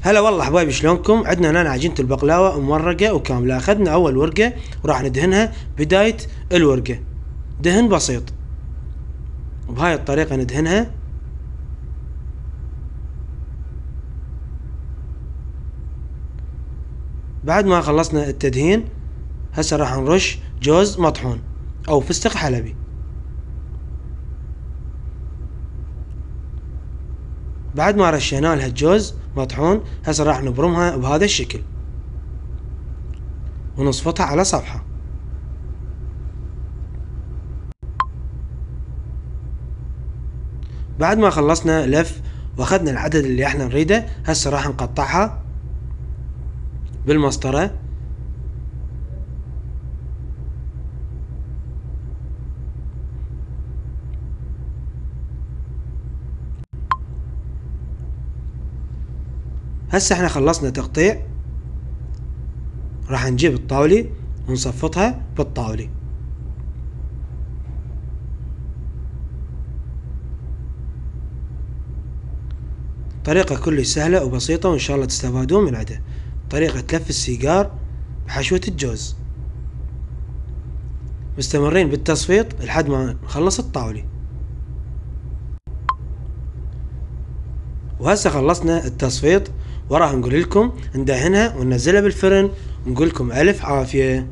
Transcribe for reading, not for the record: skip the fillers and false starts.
هلا والله حبايبي، شلونكم؟ عندنا هنا عجينة البقلاوة مورقة وكاملة. اخذنا اول ورقة وراح ندهنها بداية الورقة دهن بسيط، وبهاي الطريقة ندهنها. بعد ما خلصنا التدهين هسه راح نرش جوز مطحون او فستق حلبي. بعد ما رشينا لها الجوز مطحون هسه راح نبرمها بهذا الشكل ونصفطها على صفحة. بعد ما خلصنا لف واخذنا العدد اللي احنا نريده هسه راح نقطعها بالمسطرة. هسه احنا خلصنا تقطيع، راح نجيب الطاولة ونصفطها بالطاولة. طريقة كلش سهلة وبسيطة وإن شاء الله تستفادون من عدها. طريقة لف السيجار بحشوة الجوز. مستمرين بالتصفيط لحد ما نخلص الطاولة. وهسه خلصنا التصفيط وراح نقول لكم ندهنها وننزلها بالفرن ونقول لكم ألف عافية.